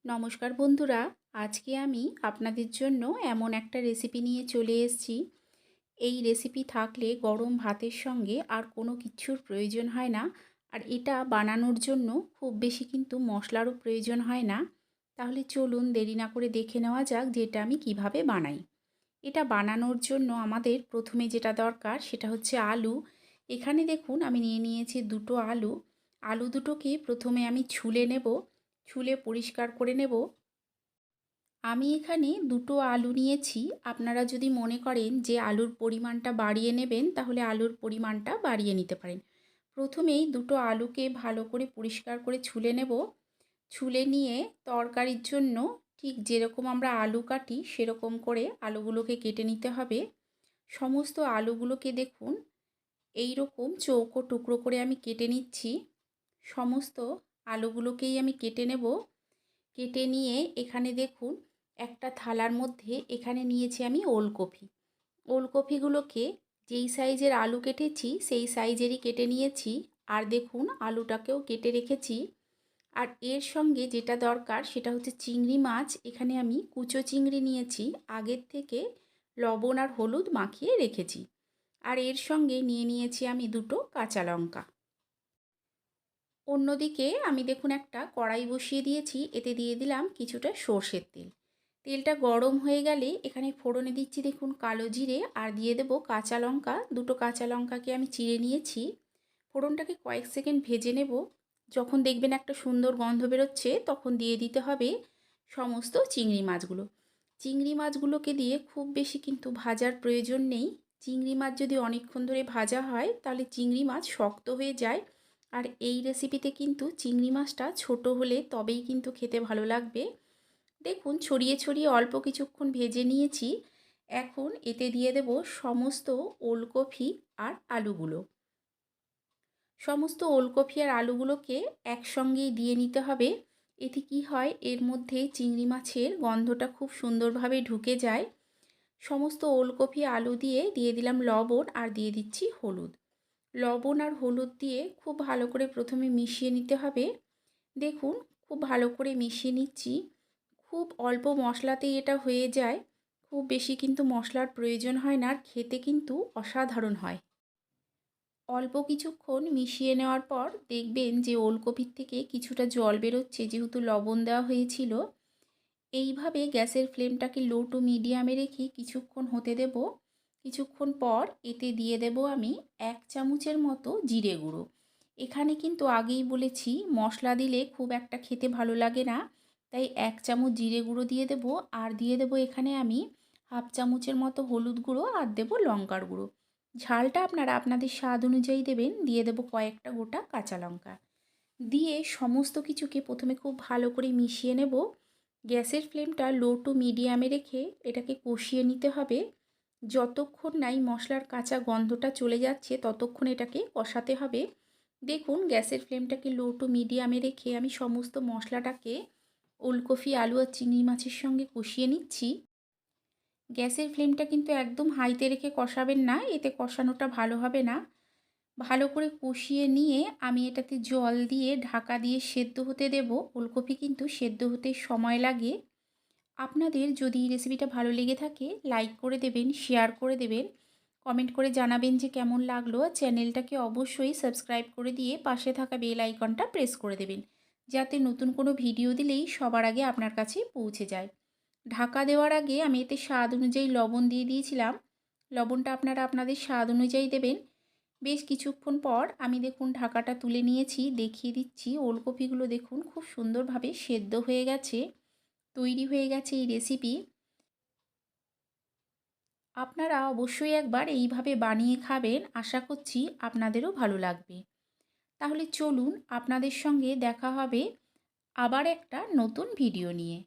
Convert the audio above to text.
নমস্কার বন্ধুরা, আজকে আমি আপনাদের জন্য এমন একটা রেসিপি নিয়ে চলে এসেছি। এই রেসিপি থাকলে গরম ভাতের সঙ্গে আর কোনো কিছুর প্রয়োজন হয় না। আর এটা বানানোর জন্য খুব বেশি কিন্তু মশলারও প্রয়োজন হয় না। তাহলে চলুন দেরি না করে দেখে নেওয়া যাক যে এটা আমি কিভাবে বানাই। এটা বানানোর জন্য আমাদের প্রথমে যেটা দরকার সেটা হচ্ছে আলু। এখানে দেখুন আমি নিয়ে নিয়েছি দুটো আলু। আলু দুটোকে প্রথমে আমি ছুলে নেব, ছুলে পরিষ্কার করে নেব। আমি এখানে দুটো আলু নিয়েছি। আপনারা যদি মনে করেন যে আলুর পরিমাণটা বাড়িয়ে নেবেন তাহলে আলুর পরিমাণটা বাড়িয়ে নিতে পারেন। প্রথমেই দুটো আলুকে ভালো করে পরিষ্কার করে ছুলে নেব। ছুলে নিয়ে তরকারির জন্য ঠিক যেরকম আমরা আলু কাটি সেরকম করে আলুগুলোকে কেটে নিতে হবে। সমস্ত আলুগুলোকে দেখুন এই রকম চৌকো টুকরো করে আমি কেটে নিচ্ছি। সমস্ত আলুগুলোকেই আমি কেটে নেব। কেটে নিয়ে এখানে দেখুন একটা থালার মধ্যে এখানে নিয়েছি আমি ওলকপি। ওলকপিগুলোকে যেই সাইজের আলু কেটেছি সেই সাইজেরই কেটে নিয়েছি। আর দেখুন আলুটাকেও কেটে রেখেছি। আর এর সঙ্গে যেটা দরকার সেটা হচ্ছে চিংড়ি মাছ। এখানে আমি কুচো চিংড়ি নিয়েছি, আগের থেকে লবণ আর হলুদ মাখিয়ে রেখেছি। আর এর সঙ্গে নিয়ে নিয়েছি আমি দুটো কাঁচা লঙ্কা। অন্যদিকে আমি দেখুন একটা কড়াই বসিয়ে দিয়েছি, এতে দিয়ে দিলাম কিছুটা সর্ষের তেল। তেলটা গরম হয়ে গেলে এখানে ফোড়নে দিচ্ছি দেখুন কালো জিরে, আর দিয়ে দেবো কাঁচা লঙ্কা। দুটো কাঁচা লঙ্কাকে আমি চিড়ে নিয়েছি। ফোড়নটাকে কয়েক সেকেন্ড ভেজে নেব। যখন দেখবেন একটা সুন্দর গন্ধ বেরোচ্ছে তখন দিয়ে দিতে হবে সমস্ত চিংড়ি মাছগুলো। চিংড়ি মাছগুলোকে দিয়ে খুব বেশি কিন্তু ভাজার প্রয়োজন নেই। চিংড়ি মাছ যদি অনেকক্ষণ ধরে ভাজা হয় তাহলে চিংড়ি মাছ শক্ত হয়ে যায়। আর এই রেসিপিতে কিন্তু চিংড়ি মাছটা ছোট হলে তবেই কিন্তু খেতে ভালো লাগবে। দেখুন ছড়িয়ে ছড়িয়ে অল্প কিছুক্ষণ ভেজে নিয়েছি। এখন এতে দিয়ে দেব সমস্ত ওলকপি আর আলুগুলো। সমস্ত ওলকপি আর আলুগুলোকে একসঙ্গেই দিয়ে নিতে হবে। এতে কি হয়, এর মধ্যে চিংড়ি মাছের গন্ধটা খুব সুন্দরভাবে ঢুকে যায়। সমস্ত ওলকপি আলু দিয়ে দিয়ে দিলাম লবণ আর দিয়ে দিচ্ছি হলুদ। লবণ আর হলুদ দিয়ে খুব ভালো করে প্রথমে মিশিয়ে নিতে হবে। দেখুন খুব ভালো করে মিশিয়ে নিচ্ছি। খুব অল্প মশলাতেই এটা হয়ে যায়। খুব বেশি কিন্তু মশলার প্রয়োজন হয় না, আর খেতে কিন্তু অসাধারণ হয়। অল্প কিছুক্ষণ মিশিয়ে নেওয়ার পর দেখবেন যে ওলকপির থেকে কিছুটা জল বেরোচ্ছে, যেহেতু লবণ দেওয়া হয়েছিল। এইভাবে গ্যাসের ফ্লেমটাকে লো টু মিডিয়ামে রেখে কিছুক্ষণ হতে দেব। কিছুক্ষণ পর এতে দিয়ে দেব আমি 1 চামচের মতো জিরে গুঁড়ো। এখানে কিন্তু আগেই বলেছি মশলা দিলে খুব একটা খেতে ভালো লাগে না, তাই 1 চামচ জিরে গুঁড়ো দিয়ে দেব। আর দিয়ে দেব এখানে আমি 1/2 চামচের মতো হলুদ গুঁড়ো, আর দেব লঙ্কার গুঁড়ো। ঝালটা আপনারা আপনাদের স্বাদ অনুযায়ী দেবেন। দিয়ে দেব কয়েকটা গোটা কাঁচা লঙ্কা। দিয়ে সমস্ত কিছুকে প্রথমে খুব ভালো করে মিশিয়ে নেব। গ্যাসের ফ্লেমটা লো টু মিডিয়ামে রেখে এটাকে কষিয়ে নিতে হবে। যতক্ষণ নাই মশলার কাঁচা গন্ধটা চলে যাচ্ছে ততক্ষণ এটাকে কষাতে হবে। দেখুন গ্যাসের ফ্লেমটাকে লো টু মিডিয়ামে রেখে আমি সমস্ত মশলাটাকে ওলকপি আলু আর চিংড়ি মাছের সঙ্গে কষিয়ে নিচ্ছি। গ্যাসের ফ্লেমটা কিন্তু একদম হাইতে রেখে কষাবেন না, এতে কষানোটা ভালো হবে না। ভালো করে কষিয়ে নিয়ে আমি এটাতে জল দিয়ে ঢাকা দিয়ে সেদ্ধ হতে দেব। ওলকপি কিন্তু সেদ্ধ হতে সময় লাগে। আপনাদের যদি এই রেসিপিটা ভালো লেগে থাকে লাইক করে দেবেন, শেয়ার করে দেবেন, কমেন্ট করে জানাবেন যে কেমন লাগলো। চ্যানেলটাকে অবশ্যই সাবস্ক্রাইব করে দিয়ে পাশে থাকা বেল আইকনটা প্রেস করে দেবেন, যাতে নতুন কোনো ভিডিও দিলেই সবার আগে আপনার কাছে পৌঁছে যায়। ঢাকা দেওয়ার আগে আমি এতে স্বাদ অনুযায়ী লবণ দিয়ে দিয়েছিলাম। লবণটা আপনারা আপনাদের স্বাদ অনুযায়ী দেবেন। বেশ কিছুক্ষণ পর আমি দেখুন ঢাকাটা তুলে নিয়েছি, দেখিয়ে দিচ্ছি। ওলকপিগুলো দেখুন খুব সুন্দরভাবে সেদ্ধ হয়ে গেছে। তৈরি হয়ে গেছে এই রেসিপি। আপনারা অবশ্যই একবার এইভাবে বানিয়ে খাবেন, আশা করছি আপনাদেরও ভালো লাগবে। তাহলে চলুন আপনাদের সঙ্গে দেখা হবে আবার একটা নতুন ভিডিও নিয়ে।